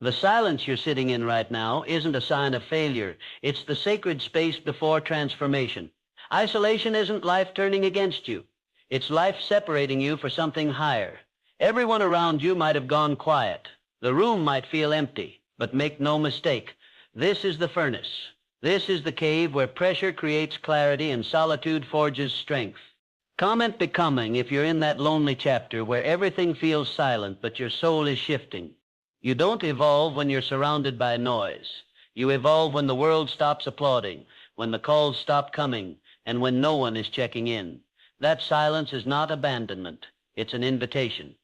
The silence you're sitting in right now isn't a sign of failure. It's the sacred space before transformation. Isolation isn't life turning against you. It's life separating you for something higher. Everyone around you might have gone quiet. The room might feel empty, but make no mistake, this is the furnace. This is the cave where pressure creates clarity and solitude forges strength. Comment becoming if you're in that lonely chapter where everything feels silent but your soul is shifting. You don't evolve when you're surrounded by noise. You evolve when the world stops applauding, when the calls stop coming, and when no one is checking in. That silence is not abandonment. It's an invitation.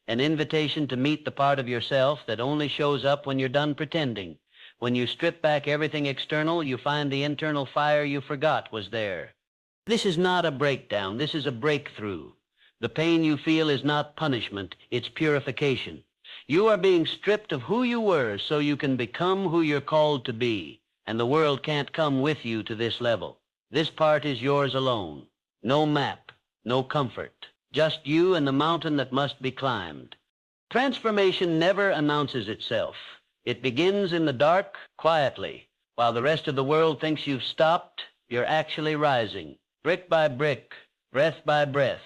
An invitation to meet the part of yourself that only shows up when you're done pretending. When you strip back everything external, you find the internal fire you forgot was there. This is not a breakdown. This is a breakthrough. The pain you feel is not punishment. It's purification. You are being stripped of who you were so you can become who you're called to be, and the world can't come with you to this level. This part is yours alone. No map, no comfort, just you and the mountain that must be climbed. Transformation never announces itself. It begins in the dark, quietly. While the rest of the world thinks you've stopped, you're actually rising. Brick by brick, breath by breath,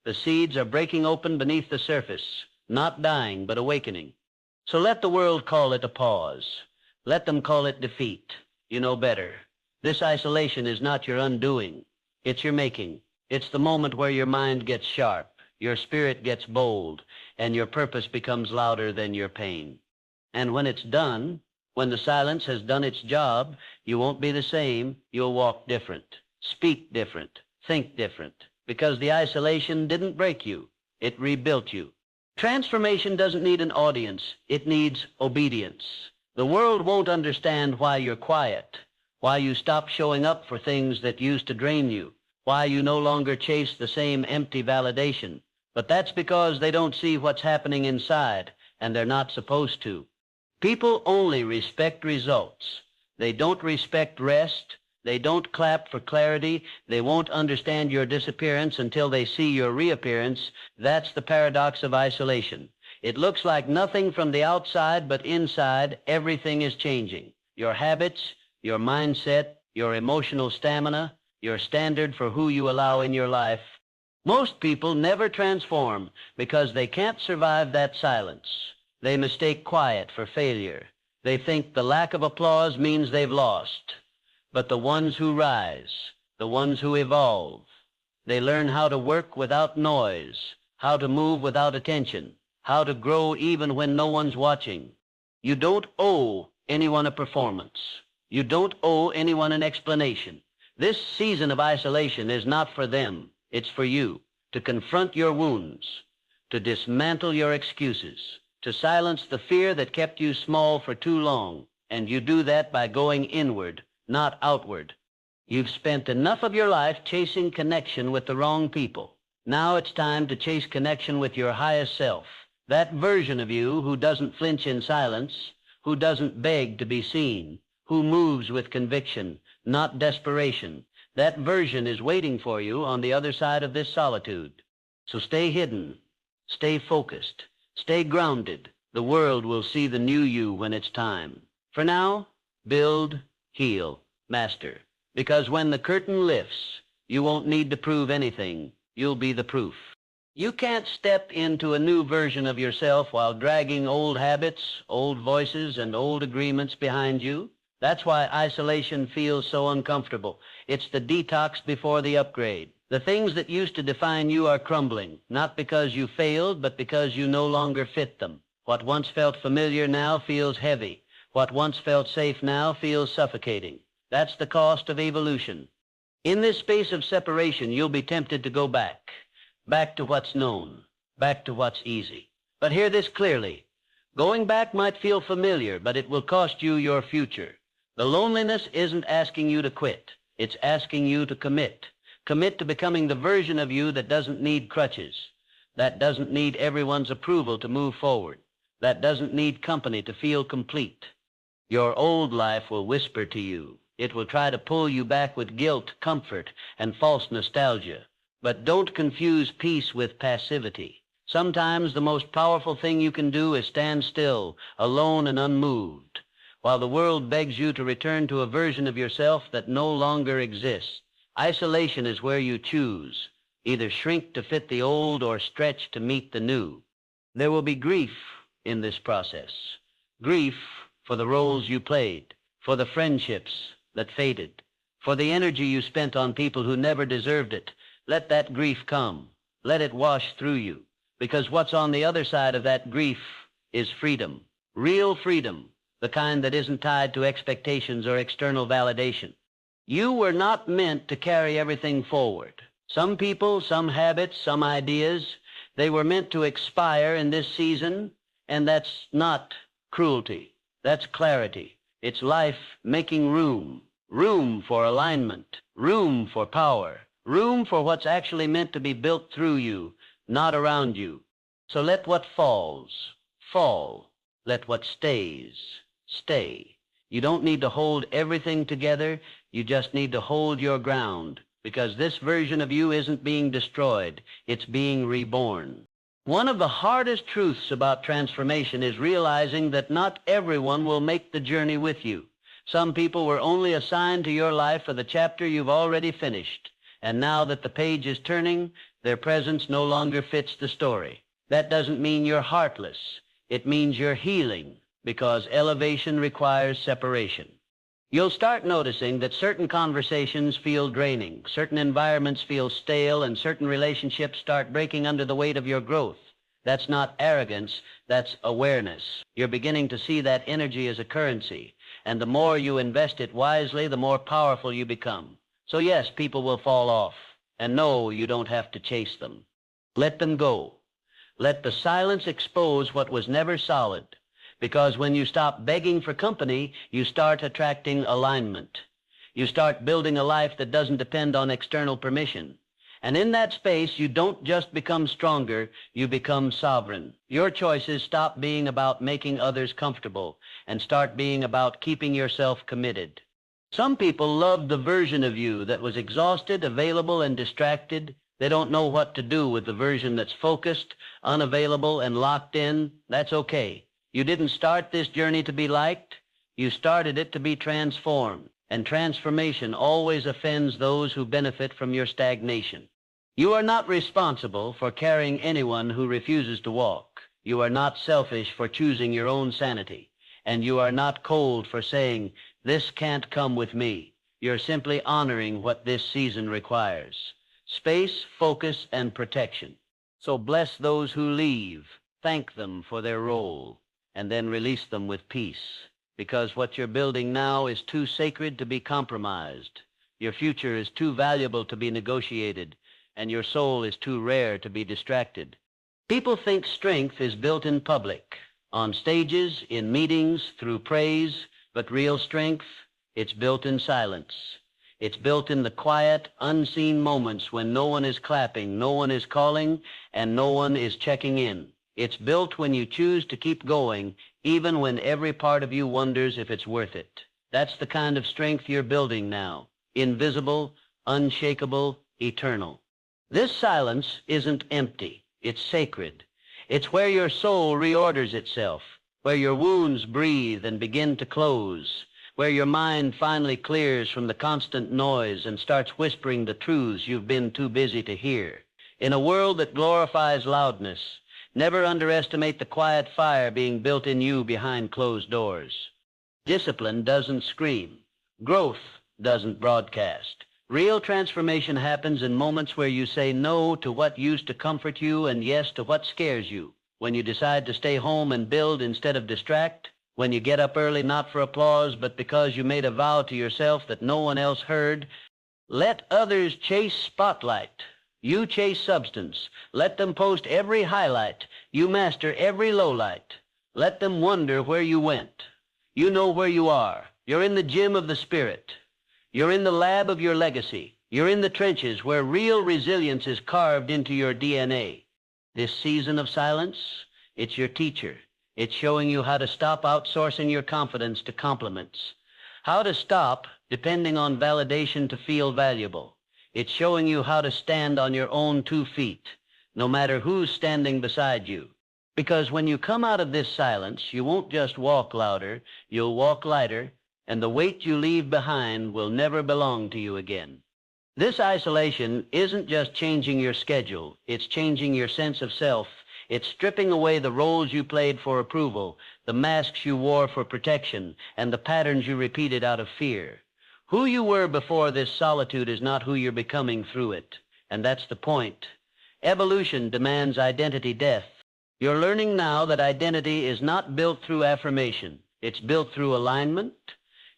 the seeds are breaking open beneath the surface. Not dying, but awakening. So let the world call it a pause. Let them call it defeat. You know better. This isolation is not your undoing. It's your making. It's the moment where your mind gets sharp, your spirit gets bold, and your purpose becomes louder than your pain. And when it's done, when the silence has done its job, you won't be the same. You'll walk different, speak different, think different, because the isolation didn't break you. It rebuilt you. Transformation doesn't need an audience. It needs obedience. The world won't understand why you're quiet, why you stop showing up for things that used to drain you, why you no longer chase the same empty validation. But that's because they don't see what's happening inside, and they're not supposed to. People only respect results. They don't respect rest. They don't clap for clarity. They won't understand your disappearance until they see your reappearance. That's the paradox of isolation. It looks like nothing from the outside, but inside, everything is changing. Your habits, your mindset, your emotional stamina, your standard for who you allow in your life. Most people never transform because they can't survive that silence. They mistake quiet for failure. They think the lack of applause means they've lost. But the ones who rise, the ones who evolve, they learn how to work without noise, how to move without attention, how to grow even when no one's watching. You don't owe anyone a performance. You don't owe anyone an explanation. This season of isolation is not for them. It's for you to confront your wounds, to dismantle your excuses, to silence the fear that kept you small for too long. And you do that by going inward, not outward. You've spent enough of your life chasing connection with the wrong people. Now it's time to chase connection with your highest self, that version of you who doesn't flinch in silence, who doesn't beg to be seen, who moves with conviction, not desperation. That version is waiting for you on the other side of this solitude. So stay hidden, stay focused, stay grounded. The world will see the new you when it's time. For now, build, heal, master. Because when the curtain lifts, you won't need to prove anything. You'll be the proof. You can't step into a new version of yourself while dragging old habits, old voices, and old agreements behind you. That's why isolation feels so uncomfortable. It's the detox before the upgrade. The things that used to define you are crumbling, not because you failed, but because you no longer fit them. What once felt familiar now feels heavy. What once felt safe now feels suffocating. That's the cost of evolution. In this space of separation, you'll be tempted to go back to what's known, back to what's easy. But hear this clearly. Going back might feel familiar, but it will cost you your future. The loneliness isn't asking you to quit. It's asking you to commit. Commit to becoming the version of you that doesn't need crutches, that doesn't need everyone's approval to move forward, that doesn't need company to feel complete. Your old life will whisper to you. It will try to pull you back with guilt, comfort, and false nostalgia. But don't confuse peace with passivity. Sometimes the most powerful thing you can do is stand still, alone and unmoved, while the world begs you to return to a version of yourself that no longer exists. Isolation is where you choose, either shrink to fit the old or stretch to meet the new. There will be grief in this process. Grief for the roles you played, for the friendships that faded, for the energy you spent on people who never deserved it. Let that grief come. Let it wash through you. Because what's on the other side of that grief is freedom. Real freedom, the kind that isn't tied to expectations or external validation. You were not meant to carry everything forward. Some people, some habits, some ideas, they were meant to expire in this season, and that's not cruelty. That's clarity. It's life making room. Room for alignment. Room for power. Room for what's actually meant to be built through you, not around you. So let what falls, fall. Let what stays, stay. You don't need to hold everything together. You just need to hold your ground, because this version of you isn't being destroyed. It's being reborn. One of the hardest truths about transformation is realizing that not everyone will make the journey with you. Some people were only assigned to your life for the chapter you've already finished. And now that the page is turning, their presence no longer fits the story. That doesn't mean you're heartless. It means you're healing, because elevation requires separation. You'll start noticing that certain conversations feel draining, certain environments feel stale, and certain relationships start breaking under the weight of your growth. That's not arrogance, that's awareness. You're beginning to see that energy as a currency, and the more you invest it wisely, the more powerful you become. So yes, people will fall off, and no, you don't have to chase them. Let them go. Let the silence expose what was never solid, because when you stop begging for company, you start attracting alignment. You start building a life that doesn't depend on external permission. And in that space, you don't just become stronger, you become sovereign. Your choices stop being about making others comfortable and start being about keeping yourself committed. Some people love the version of you that was exhausted, available, and distracted. They don't know what to do with the version that's focused, unavailable, and locked in. That's okay. You didn't start this journey to be liked. You started it to be transformed. And transformation always offends those who benefit from your stagnation. You are not responsible for carrying anyone who refuses to walk. You are not selfish for choosing your own sanity. And you are not cold for saying, "This can't come with me." You're simply honoring what this season requires. Space, focus, and protection. So bless those who leave. Thank them for their role, and then release them with peace. Because what you're building now is too sacred to be compromised. Your future is too valuable to be negotiated, and your soul is too rare to be distracted. People think strength is built in public, on stages, in meetings, through praise, but real strength, it's built in silence. It's built in the quiet, unseen moments when no one is clapping, no one is calling, and no one is checking in. It's built when you choose to keep going, even when every part of you wonders if it's worth it. That's the kind of strength you're building now. Invisible, unshakable, eternal. This silence isn't empty. It's sacred. It's where your soul reorders itself, where your wounds breathe and begin to close, where your mind finally clears from the constant noise and starts whispering the truths you've been too busy to hear. In a world that glorifies loudness, never underestimate the quiet fire being built in you behind closed doors. Discipline doesn't scream. Growth doesn't broadcast. Real transformation happens in moments where you say no to what used to comfort you and yes to what scares you. When you decide to stay home and build instead of distract. When you get up early not for applause but because you made a vow to yourself that no one else heard. Let others chase spotlight. You chase substance. Let them post every highlight. You master every lowlight. Let them wonder where you went. You know where you are. You're in the gym of the spirit. You're in the lab of your legacy. You're in the trenches where real resilience is carved into your DNA. This season of silence, it's your teacher. It's showing you how to stop outsourcing your confidence to compliments. How to stop depending on validation to feel valuable. It's showing you how to stand on your own 2 feet. no matter who's standing beside you. Because when you come out of this silence, you won't just walk louder, you'll walk lighter, and the weight you leave behind will never belong to you again. This isolation isn't just changing your schedule, it's changing your sense of self. It's stripping away the roles you played for approval, the masks you wore for protection, and the patterns you repeated out of fear. Who you were before this solitude is not who you're becoming through it, and that's the point. Evolution demands identity death. You're learning now that identity is not built through affirmation. It's built through alignment.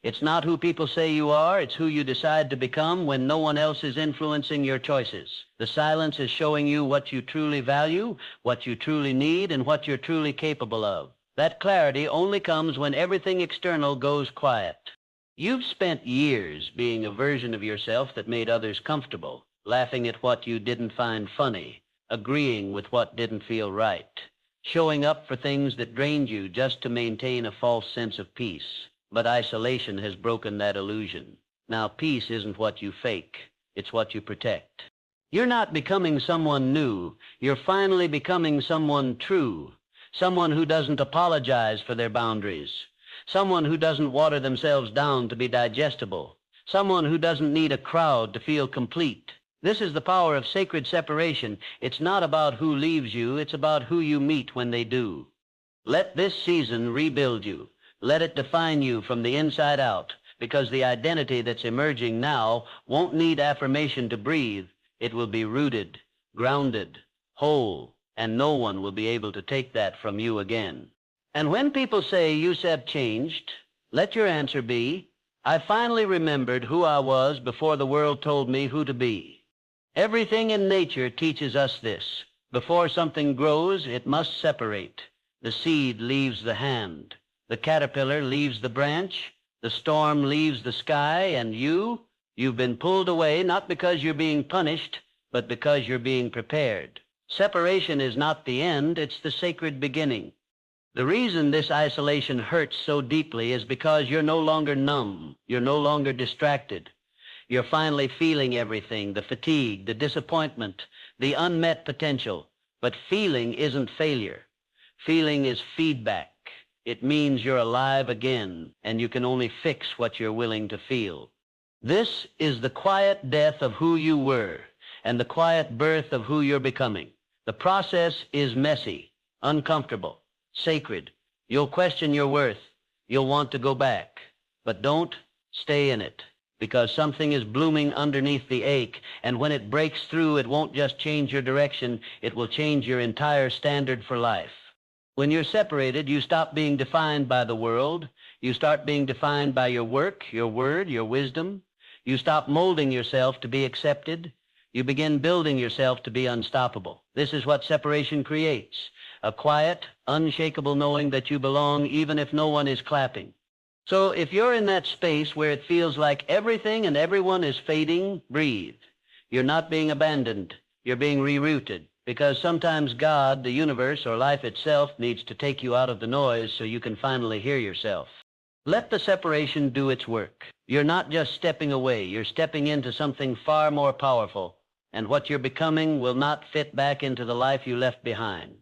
It's not who people say you are, it's who you decide to become when no one else is influencing your choices. The silence is showing you what you truly value, what you truly need, and what you're truly capable of. That clarity only comes when everything external goes quiet. You've spent years being a version of yourself that made others comfortable, laughing at what you didn't find funny, agreeing with what didn't feel right, showing up for things that drained you just to maintain a false sense of peace. But isolation has broken that illusion. Now, peace isn't what you fake, it's what you protect. You're not becoming someone new, you're finally becoming someone true, someone who doesn't apologize for their boundaries, someone who doesn't water themselves down to be digestible, someone who doesn't need a crowd to feel complete. This is the power of sacred separation. It's not about who leaves you, it's about who you meet when they do. Let this season rebuild you. Let it define you from the inside out, because the identity that's emerging now won't need affirmation to breathe. It will be rooted, grounded, whole, and no one will be able to take that from you again. And when people say Yusef changed, let your answer be, I finally remembered who I was before the world told me who to be. Everything in nature teaches us this. Before something grows, it must separate. The seed leaves the hand. The caterpillar leaves the branch, the storm leaves the sky, and you've been pulled away not because you're being punished, but because you're being prepared. Separation is not the end, it's the sacred beginning. The reason this isolation hurts so deeply is because you're no longer numb, you're no longer distracted. You're finally feeling everything, the fatigue, the disappointment, the unmet potential. But feeling isn't failure. Feeling is feedback. It means you're alive again, and you can only fix what you're willing to feel. This is the quiet death of who you were, and the quiet birth of who you're becoming. The process is messy, uncomfortable, sacred. You'll question your worth. You'll want to go back. But don't stay in it, because something is blooming underneath the ache, and when it breaks through, it won't just change your direction, it will change your entire standard for life. When you're separated, you stop being defined by the world. You start being defined by your work, your word, your wisdom. You stop molding yourself to be accepted. You begin building yourself to be unstoppable. This is what separation creates, a quiet, unshakable knowing that you belong even if no one is clapping. So if you're in that space where it feels like everything and everyone is fading, breathe. You're not being abandoned. You're being rerouted. Because sometimes God, the universe, or life itself needs to take you out of the noise so you can finally hear yourself. Let the separation do its work. You're not just stepping away, you're stepping into something far more powerful, and what you're becoming will not fit back into the life you left behind.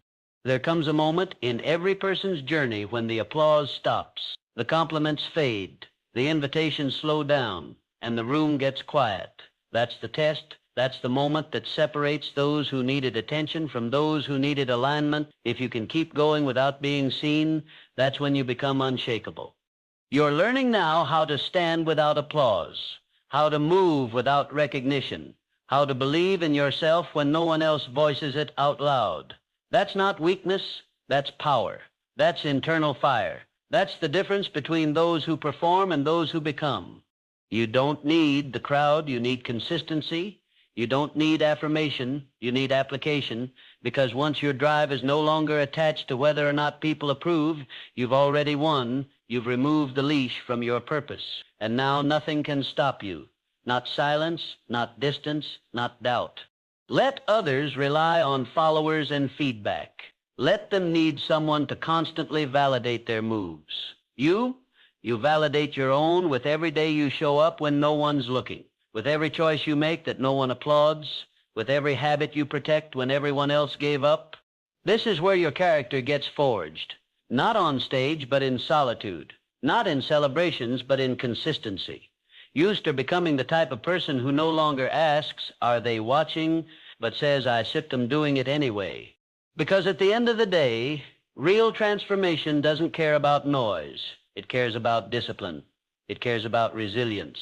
There comes a moment in every person's journey when the applause stops, the compliments fade, the invitations slow down, and the room gets quiet. That's the test. That's the moment that separates those who needed attention from those who needed alignment. If you can keep going without being seen, that's when you become unshakable. You're learning now how to stand without applause, how to move without recognition, how to believe in yourself when no one else voices it out loud. That's not weakness, that's power. That's internal fire. That's the difference between those who perform and those who become. You don't need the crowd, you need consistency. You don't need affirmation, you need application, because once your drive is no longer attached to whether or not people approve, you've already won, you've removed the leash from your purpose, and now nothing can stop you. Not silence, not distance, not doubt. Let others rely on followers and feedback. Let them need someone to constantly validate their moves. You validate your own with every day you show up when no one's looking. With every choice you make that no one applauds, with every habit you protect when everyone else gave up? This is where your character gets forged, not on stage, but in solitude, not in celebrations, but in consistency. Used to becoming the type of person who no longer asks, are they watching, but says, I sick them doing it anyway. Because at the end of the day, real transformation doesn't care about noise. It cares about discipline. It cares about resilience.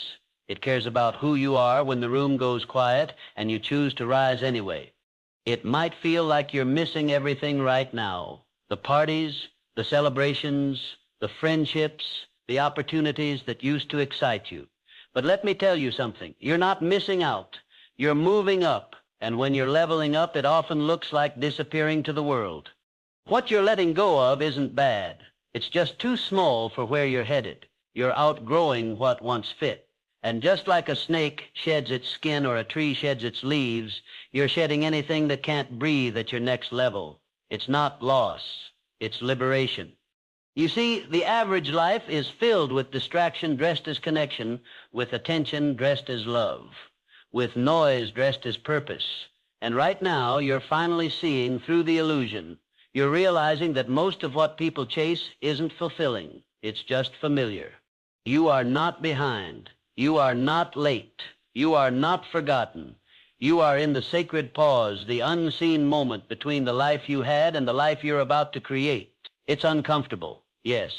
It cares about who you are when the room goes quiet and you choose to rise anyway. It might feel like you're missing everything right now. The parties, the celebrations, the friendships, the opportunities that used to excite you. But let me tell you something. You're not missing out. You're moving up. And when you're leveling up, it often looks like disappearing to the world. What you're letting go of isn't bad. It's just too small for where you're headed. You're outgrowing what once fit. And just like a snake sheds its skin or a tree sheds its leaves, you're shedding anything that can't breathe at your next level. It's not loss. It's liberation. You see, the average life is filled with distraction dressed as connection, with attention dressed as love, with noise dressed as purpose. And right now, you're finally seeing through the illusion. You're realizing that most of what people chase isn't fulfilling. It's just familiar. You are not behind. You are not late. You are not forgotten. You are in the sacred pause, the unseen moment between the life you had and the life you're about to create. It's uncomfortable, yes,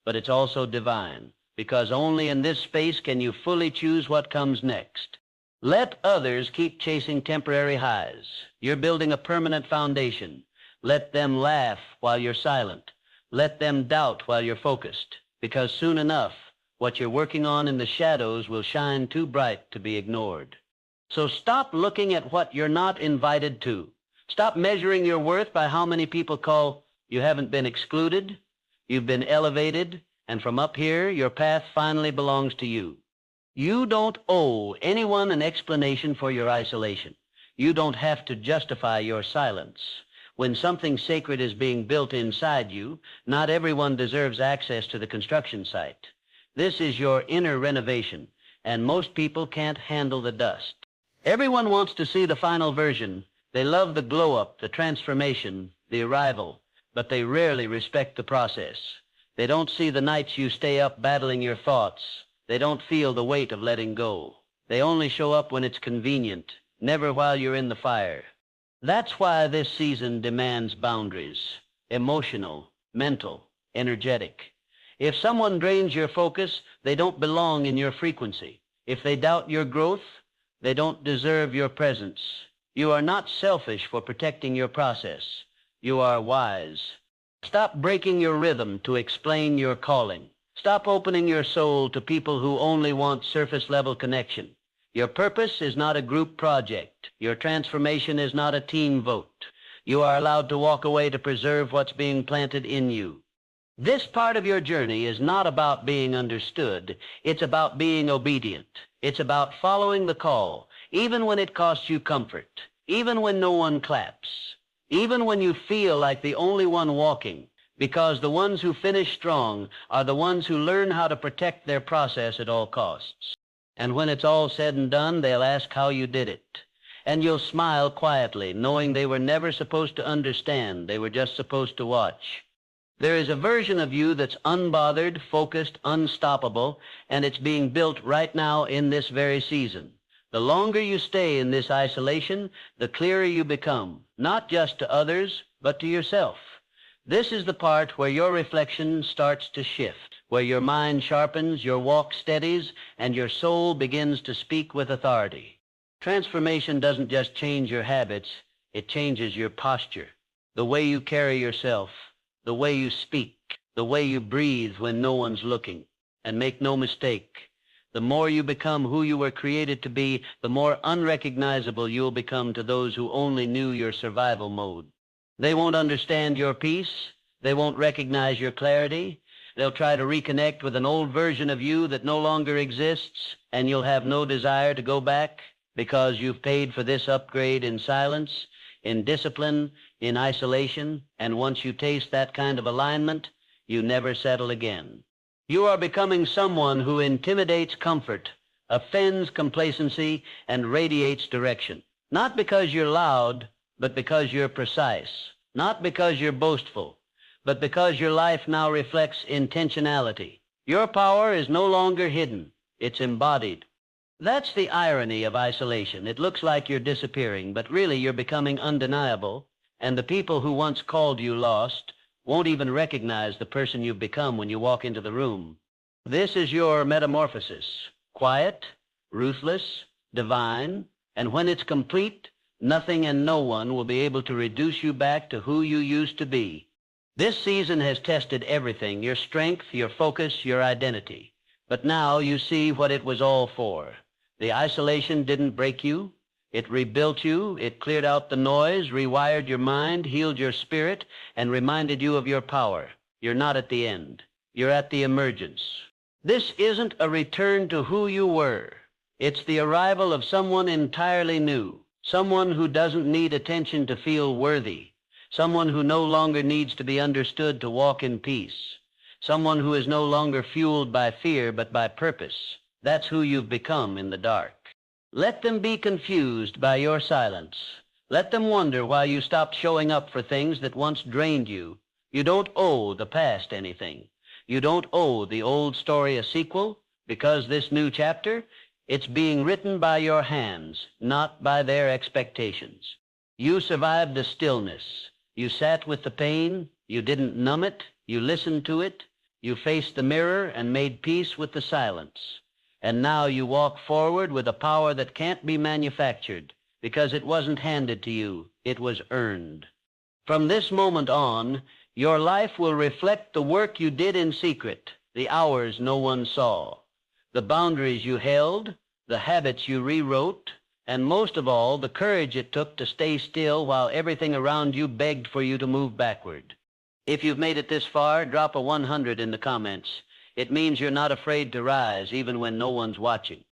but it's also divine, because only in this space can you fully choose what comes next. Let others keep chasing temporary highs. You're building a permanent foundation. Let them laugh while you're silent. Let them doubt while you're focused, because soon enough, what you're working on in the shadows will shine too bright to be ignored. So stop looking at what you're not invited to. Stop measuring your worth by how many people call you haven't been excluded, you've been elevated, and from up here, your path finally belongs to you. You don't owe anyone an explanation for your isolation. You don't have to justify your silence. When something sacred is being built inside you, not everyone deserves access to the construction site. This is your inner renovation, and most people can't handle the dust. Everyone wants to see the final version. They love the glow-up, the transformation, the arrival, but they rarely respect the process. They don't see the nights you stay up battling your thoughts. They don't feel the weight of letting go. They only show up when it's convenient, never while you're in the fire. That's why this season demands boundaries, emotional, mental, energetic. If someone drains your focus, they don't belong in your frequency. If they doubt your growth, they don't deserve your presence. You are not selfish for protecting your process. You are wise. Stop breaking your rhythm to explain your calling. Stop opening your soul to people who only want surface-level connection. Your purpose is not a group project. Your transformation is not a team vote. You are allowed to walk away to preserve what's being planted in you. This part of your journey is not about being understood. It's about being obedient. It's about following the call, even when it costs you comfort, even when no one claps, even when you feel like the only one walking, because the ones who finish strong are the ones who learn how to protect their process at all costs. And when it's all said and done, they'll ask how you did it. And you'll smile quietly, knowing they were never supposed to understand. They were just supposed to watch. There is a version of you that's unbothered, focused, unstoppable, and it's being built right now in this very season. The longer you stay in this isolation, the clearer you become, not just to others, but to yourself. This is the part where your reflection starts to shift, where your mind sharpens, your walk steadies, and your soul begins to speak with authority. Transformation doesn't just change your habits, it changes your posture, the way you carry yourself, the way you speak, the way you breathe when no one's looking. And make no mistake, the more you become who you were created to be, the more unrecognizable you'll become to those who only knew your survival mode. They won't understand your peace. They won't recognize your clarity. They'll try to reconnect with an old version of you that no longer exists, and you'll have no desire to go back because you've paid for this upgrade in silence, in discipline, in isolation, and once you taste that kind of alignment, you never settle again. You are becoming someone who intimidates comfort, offends complacency, and radiates direction. Not because you're loud, but because you're precise. Not because you're boastful, but because your life now reflects intentionality. Your power is no longer hidden. It's embodied. That's the irony of isolation. It looks like you're disappearing, but really you're becoming undeniable, and the people who once called you lost won't even recognize the person you've become when you walk into the room. This is your metamorphosis. Quiet, ruthless, divine, and when it's complete, nothing and no one will be able to reduce you back to who you used to be. This season has tested everything, your strength, your focus, your identity. But now you see what it was all for. The isolation didn't break you. It rebuilt you. It cleared out the noise, rewired your mind, healed your spirit, and reminded you of your power. You're not at the end. You're at the emergence. This isn't a return to who you were. It's the arrival of someone entirely new, someone who doesn't need attention to feel worthy, someone who no longer needs to be understood to walk in peace, someone who is no longer fueled by fear but by purpose. That's who you've become in the dark. Let them be confused by your silence. Let them wonder why you stopped showing up for things that once drained you. You don't owe the past anything. You don't owe the old story a sequel, because this new chapter, it's being written by your hands, not by their expectations. You survived the stillness. You sat with the pain. You didn't numb it. You listened to it. You faced the mirror and made peace with the silence. And now you walk forward with a power that can't be manufactured, because it wasn't handed to you. It was earned. From this moment on, your life will reflect the work you did in secret, the hours no one saw, the boundaries you held, the habits you rewrote, and most of all, the courage it took to stay still while everything around you begged for you to move backward. If you've made it this far, drop a 100 in the comments. It means you're not afraid to rise even when no one's watching.